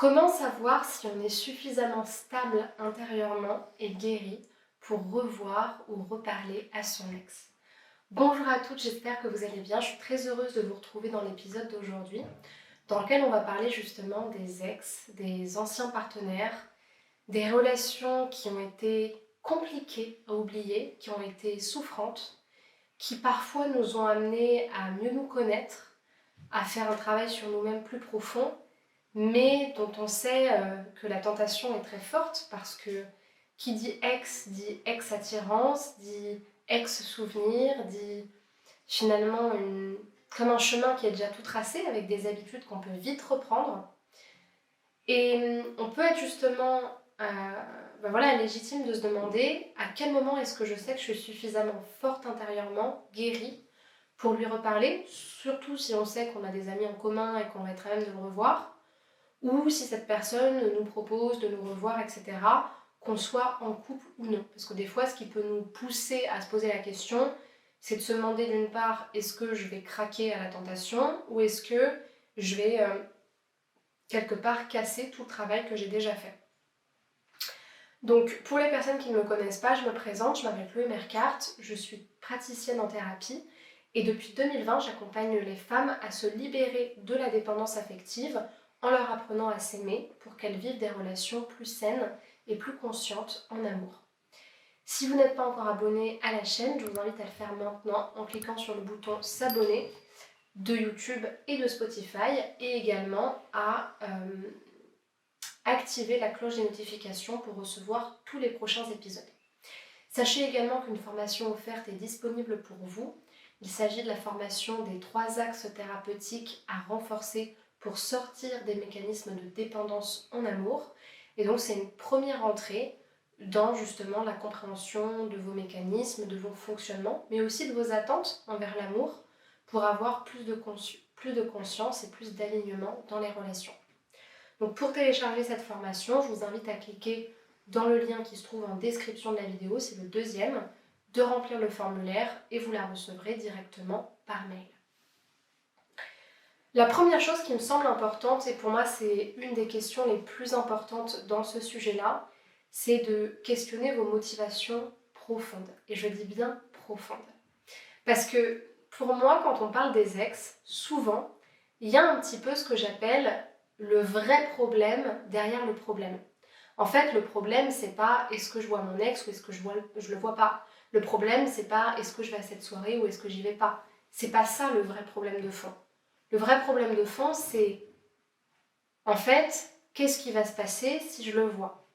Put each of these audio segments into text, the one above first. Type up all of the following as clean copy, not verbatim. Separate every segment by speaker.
Speaker 1: Comment savoir si on est suffisamment stable intérieurement et guéri pour revoir ou reparler à son ex? Bonjour à toutes, j'espère que vous allez bien. Je suis très heureuse de vous retrouver dans l'épisode d'aujourd'hui, dans lequel on va parler justement des ex, des anciens partenaires, des relations qui ont été compliquées à oublier, qui ont été souffrantes, qui parfois nous ont amenés à mieux nous connaître, à faire un travail sur nous-mêmes plus profond, mais dont on sait que la tentation est très forte parce que qui dit ex-attirance, dit ex-souvenir, dit finalement comme un chemin qui est déjà tout tracé avec des habitudes qu'on peut vite reprendre. Et on peut être justement légitime de se demander à quel moment est-ce que je sais que je suis suffisamment forte intérieurement, guérie, pour lui reparler, surtout si on sait qu'on a des amis en commun et qu'on va être à même de le revoir, ou si cette personne nous propose de nous revoir, etc., qu'on soit en couple ou non. Parce que des fois, ce qui peut nous pousser à se poser la question, c'est de se demander d'une part, est-ce que je vais craquer à la tentation, ou est-ce que je vais quelque part casser tout le travail que j'ai déjà fait. Donc, pour les personnes qui ne me connaissent pas, je me présente, je m'appelle Chloé Mercart, je suis praticienne en thérapie, et depuis 2020, j'accompagne les femmes à se libérer de la dépendance affective en leur apprenant à s'aimer pour qu'elles vivent des relations plus saines et plus conscientes en amour. Si vous n'êtes pas encore abonné à la chaîne, je vous invite à le faire maintenant en cliquant sur le bouton s'abonner de YouTube et de Spotify et également à activer la cloche des notifications pour recevoir tous les prochains épisodes. Sachez également qu'une formation offerte est disponible pour vous. Il s'agit de la formation des 3 axes thérapeutiques à renforcer pour sortir des mécanismes de dépendance en amour. Et donc c'est une première entrée dans justement la compréhension de vos mécanismes, de vos fonctionnements, mais aussi de vos attentes envers l'amour pour avoir plus de conscience et plus d'alignement dans les relations. Donc pour télécharger cette formation, je vous invite à cliquer dans le lien qui se trouve en description de la vidéo, c'est le deuxième, de remplir le formulaire et vous la recevrez directement par mail. La première chose qui me semble importante, et pour moi c'est une des questions les plus importantes dans ce sujet-là, c'est de questionner vos motivations profondes. Et je dis bien profondes. Parce que pour moi, quand on parle des ex, souvent, il y a un petit peu ce que j'appelle le vrai problème derrière le problème. En fait, le problème, c'est pas est-ce que je vois mon ex ou est-ce que je le vois pas. Le problème, c'est pas est-ce que je vais à cette soirée ou est-ce que j'y vais pas. C'est pas ça le vrai problème de fond. Le vrai problème de fond, c'est en fait, qu'est-ce qui va se passer si je le vois?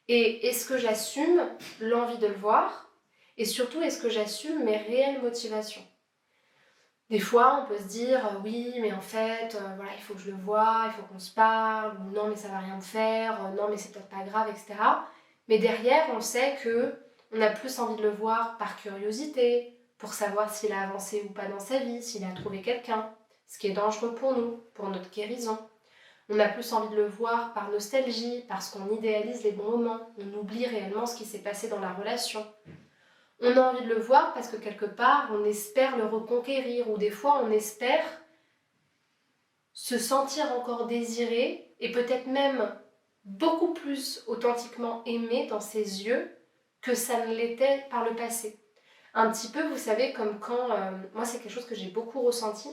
Speaker 1: Et est-ce que j'assume l'envie de le voir? Et surtout, est-ce que j'assume mes réelles motivations? Des fois, on peut se dire oui, mais en fait, il faut que je le voie, il faut qu'on se parle, ou non, mais ça va rien me faire, non, mais c'est peut-être pas grave, etc. Mais derrière, on sait qu'on a plus envie de le voir par curiosité, pour savoir s'il a avancé ou pas dans sa vie, s'il a trouvé quelqu'un, ce qui est dangereux pour nous, pour notre guérison. On a plus envie de le voir par nostalgie, parce qu'on idéalise les bons moments, on oublie réellement ce qui s'est passé dans la relation. On a envie de le voir parce que quelque part, on espère le reconquérir ou des fois, on espère se sentir encore désiré et peut-être même beaucoup plus authentiquement aimé dans ses yeux que ça ne l'était par le passé. Un petit peu, vous savez, comme quand, moi c'est quelque chose que j'ai beaucoup ressenti,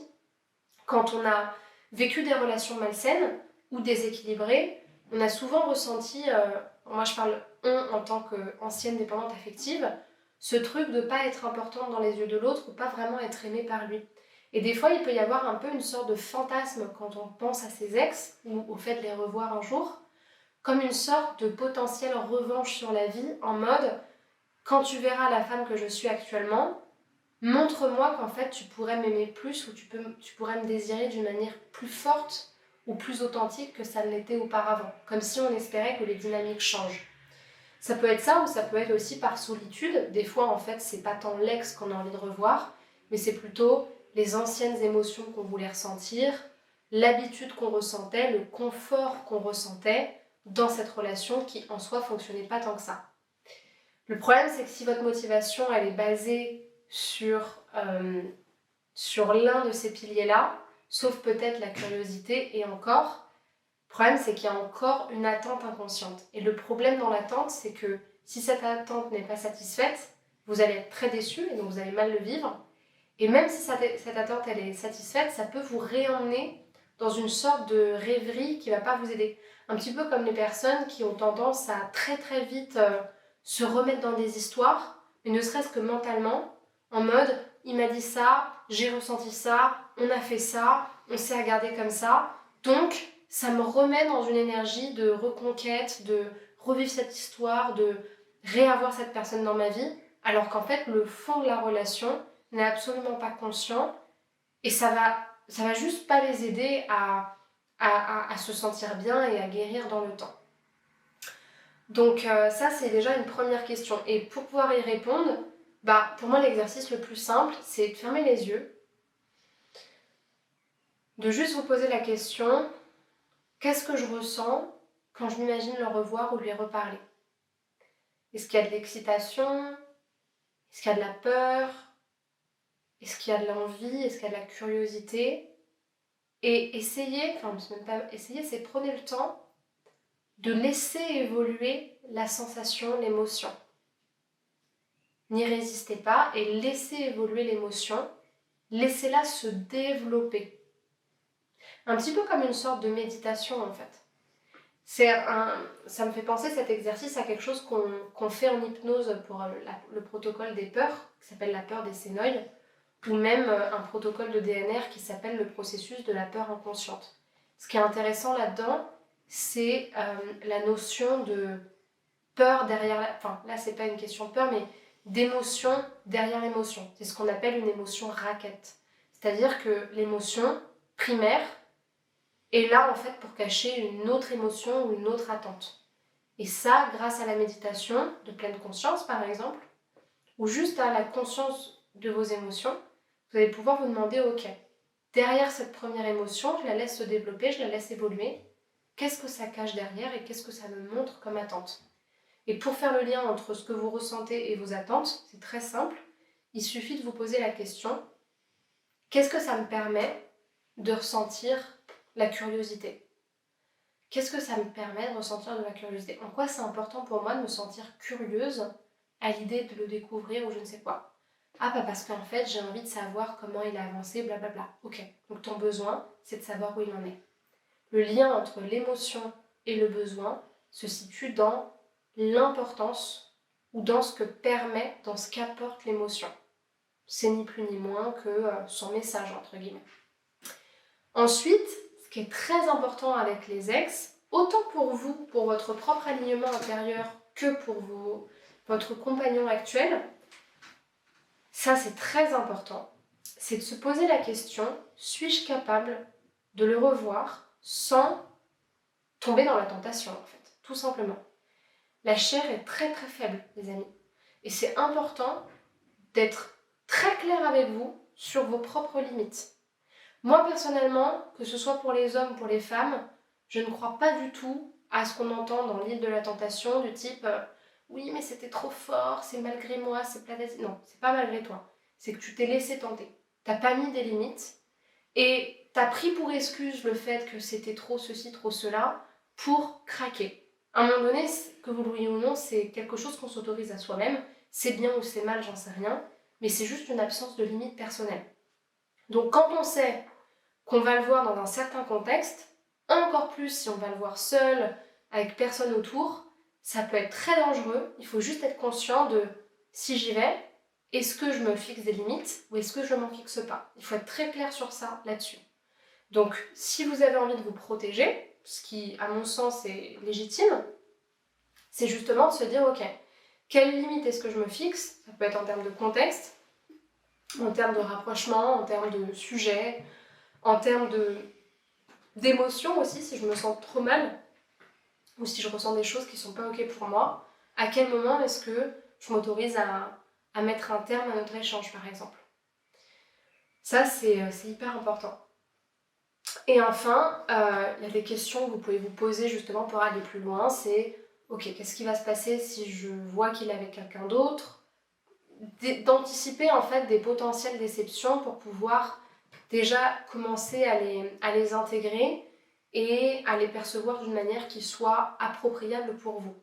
Speaker 1: quand on a vécu des relations malsaines ou déséquilibrées, on a souvent ressenti, moi je parle en tant qu'ancienne dépendante affective, ce truc de ne pas être importante dans les yeux de l'autre ou pas vraiment être aimée par lui. Et des fois, il peut y avoir un peu une sorte de fantasme quand on pense à ses ex ou au fait de les revoir un jour, comme une sorte de potentielle revanche sur la vie en mode « quand tu verras la femme que je suis actuellement, montre-moi qu'en fait tu pourrais m'aimer plus ou tu pourrais me désirer d'une manière plus forte ou plus authentique que ça ne l'était auparavant. » Comme si on espérait que les dynamiques changent. Ça peut être ça ou ça peut être aussi par solitude. Des fois, en fait, c'est pas tant l'ex qu'on a envie de revoir, mais c'est plutôt les anciennes émotions qu'on voulait ressentir, l'habitude qu'on ressentait, le confort qu'on ressentait dans cette relation qui, en soi, fonctionnait pas tant que ça. Le problème, c'est que si votre motivation, elle est basée sur l'un de ces piliers-là, sauf peut-être la curiosité, et encore, problème, c'est qu'il y a encore une attente inconsciente. Et le problème dans l'attente, c'est que si cette attente n'est pas satisfaite, vous allez être très déçu et donc vous allez mal le vivre. Et même si cette attente elle est satisfaite, ça peut vous réemmener dans une sorte de rêverie qui ne va pas vous aider. Un petit peu comme les personnes qui ont tendance à très très vite se remettre dans des histoires, mais ne serait-ce que mentalement, en mode il m'a dit ça, j'ai ressenti ça, on a fait ça, on s'est regardé comme ça, donc ça me remet dans une énergie de reconquête, de revivre cette histoire, de réavoir cette personne dans ma vie, alors qu'en fait le fond de la relation n'est absolument pas conscient et ça va juste pas les aider à se sentir bien et à guérir dans le temps. Donc ça c'est déjà une première question. Et pour pouvoir y répondre, pour moi l'exercice le plus simple c'est de fermer les yeux, de juste vous poser la question: qu'est-ce que je ressens quand je m'imagine le revoir ou lui reparler? Est-ce qu'il y a de l'excitation? Est-ce qu'il y a de la peur? Est-ce qu'il y a de l'envie? Est-ce qu'il y a de la curiosité? Et essayez, enfin c'est même pas essayer, c'est prenez le temps de laisser évoluer la sensation, l'émotion. N'y résistez pas et laissez évoluer l'émotion. Laissez-la se développer. Un petit peu comme une sorte de méditation en fait. Ça me fait penser cet exercice à quelque chose qu'on fait en hypnose pour le protocole des peurs, qui s'appelle la peur des cénoïdes, ou même un protocole de DNR qui s'appelle le processus de la peur inconsciente. Ce qui est intéressant là-dedans, c'est la notion de peur derrière... Enfin, là, c'est pas une question de peur, mais d'émotion derrière l'émotion. C'est ce qu'on appelle une émotion raquette. C'est-à-dire que l'émotion primaire est là, en fait, pour cacher une autre émotion ou une autre attente. Et ça, grâce à la méditation de pleine conscience, par exemple, ou juste à la conscience de vos émotions, vous allez pouvoir vous demander, ok, derrière cette première émotion, je la laisse se développer, je la laisse évoluer. Qu'est-ce que ça cache derrière et qu'est-ce que ça me montre comme attente? Et pour faire le lien entre ce que vous ressentez et vos attentes, c'est très simple. Il suffit de vous poser la question: qu'est-ce que ça me permet de ressentir la curiosité? Qu'est-ce que ça me permet de ressentir de la curiosité? En quoi c'est important pour moi de me sentir curieuse à l'idée de le découvrir ou je ne sais quoi? Ah parce qu'en fait j'ai envie de savoir comment il a avancé, blablabla. Ok, donc ton besoin c'est de savoir où il en est. Le lien entre l'émotion et le besoin se situe dans l'importance ou dans ce que permet, dans ce qu'apporte l'émotion. C'est ni plus ni moins que son message entre guillemets. Ensuite, ce qui est très important avec les ex, autant pour vous, pour votre propre alignement intérieur que pour votre compagnon actuel, ça c'est très important, c'est de se poser la question: suis-je capable de le revoir sans tomber dans la tentation en fait, tout simplement. La chair est très très faible, les amis. Et c'est important d'être très clair avec vous sur vos propres limites. Moi personnellement, que ce soit pour les hommes ou pour les femmes, je ne crois pas du tout à ce qu'on entend dans l'île de la tentation du type oui mais c'était trop fort, c'est malgré moi, c'est platésime. Non, c'est pas malgré toi. C'est que tu t'es laissé tenter. T'as pas mis des limites et t'as pris pour excuse le fait que c'était trop ceci, trop cela pour craquer. À un moment donné, que vous le voyez ou non, c'est quelque chose qu'on s'autorise à soi-même. C'est bien ou c'est mal, j'en sais rien, mais c'est juste une absence de limite personnelle. Donc quand on sait qu'on va le voir dans un certain contexte, encore plus si on va le voir seul, avec personne autour, ça peut être très dangereux. Il faut juste être conscient de si j'y vais, est-ce que je me fixe des limites ou est-ce que je ne m'en fixe pas? Il faut être très clair sur ça, là-dessus. Donc si vous avez envie de vous protéger, ce qui à mon sens est légitime, c'est justement de se dire ok, quelle limite est-ce que je me fixe? Ça peut être en termes de contexte, en termes de rapprochement, en termes de sujet, en termes d'émotion aussi, si je me sens trop mal ou si je ressens des choses qui ne sont pas ok pour moi, à quel moment est-ce que je m'autorise à mettre un terme à notre échange par exemple? Ça c'est hyper important. Et enfin, il y a des questions que vous pouvez vous poser justement pour aller plus loin, c'est ok, qu'est-ce qui va se passer si je vois qu'il est avec quelqu'un d'autre? D'anticiper en fait des potentielles déceptions pour pouvoir déjà commencer à les intégrer et à les percevoir d'une manière qui soit appropriable pour vous.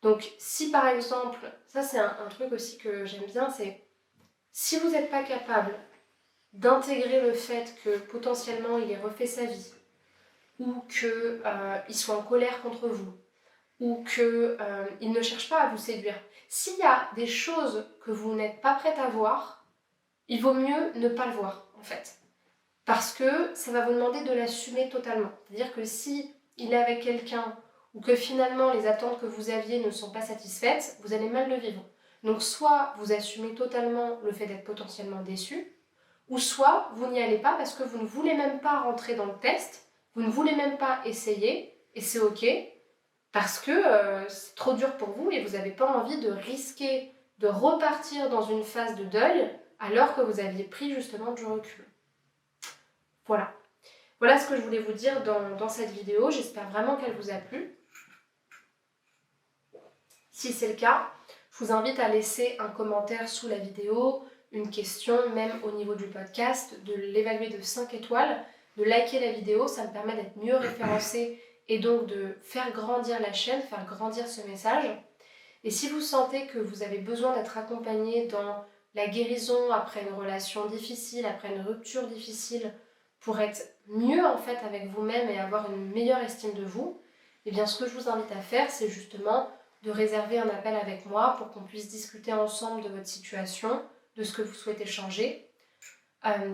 Speaker 1: Donc si par exemple, ça c'est un truc aussi que j'aime bien, c'est si vous n'êtes pas capable d'intégrer le fait que potentiellement il ait refait sa vie, ou qu'il soit en colère contre vous, ou qu'il ne cherche pas à vous séduire. S'il y a des choses que vous n'êtes pas prête à voir, il vaut mieux ne pas le voir en fait. Parce que ça va vous demander de l'assumer totalement. C'est-à-dire que si il est avec quelqu'un ou que finalement les attentes que vous aviez ne sont pas satisfaites, vous allez mal le vivre. Donc soit vous assumez totalement le fait d'être potentiellement déçu, ou soit vous n'y allez pas parce que vous ne voulez même pas rentrer dans le test, vous ne voulez même pas essayer, et c'est ok, parce que c'est trop dur pour vous et vous n'avez pas envie de risquer de repartir dans une phase de deuil alors que vous aviez pris justement du recul. Voilà. Voilà ce que je voulais vous dire dans cette vidéo. J'espère vraiment qu'elle vous a plu. Si c'est le cas, je vous invite à laisser un commentaire sous la vidéo, une question, même au niveau du podcast, de l'évaluer de 5 étoiles, de liker la vidéo, ça me permet d'être mieux référencée et donc de faire grandir la chaîne, faire grandir ce message. Et si vous sentez que vous avez besoin d'être accompagné dans la guérison après une relation difficile, après une rupture difficile, pour être mieux en fait avec vous-même et avoir une meilleure estime de vous, eh bien ce que je vous invite à faire, c'est justement de réserver un appel avec moi pour qu'on puisse discuter ensemble de votre situation, de ce que vous souhaitez changer,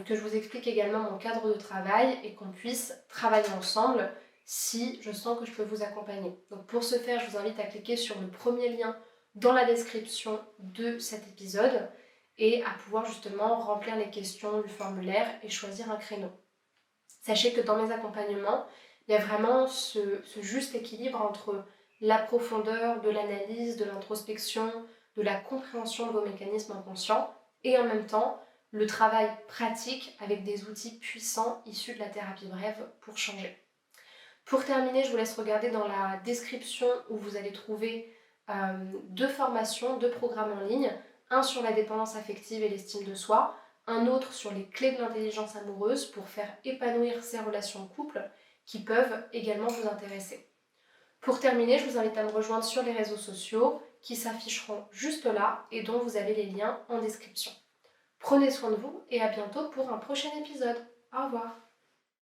Speaker 1: que je vous explique également mon cadre de travail et qu'on puisse travailler ensemble si je sens que je peux vous accompagner. Donc pour ce faire, je vous invite à cliquer sur le premier lien dans la description de cet épisode et à pouvoir justement remplir les questions du formulaire et choisir un créneau. Sachez que dans mes accompagnements, il y a vraiment ce juste équilibre entre la profondeur de l'analyse, de l'introspection, de la compréhension de vos mécanismes inconscients et en même temps le travail pratique avec des outils puissants issus de la thérapie brève pour changer. Pour terminer, je vous laisse regarder dans la description où vous allez trouver 2 formations, 2 programmes en ligne, un sur la dépendance affective et l'estime de soi, un autre sur les clés de l'intelligence amoureuse pour faire épanouir ses relations de couple qui peuvent également vous intéresser. Pour terminer, je vous invite à me rejoindre sur les réseaux sociaux qui s'afficheront juste là et dont vous avez les liens en description. Prenez soin de vous et à bientôt pour un prochain épisode. Au revoir.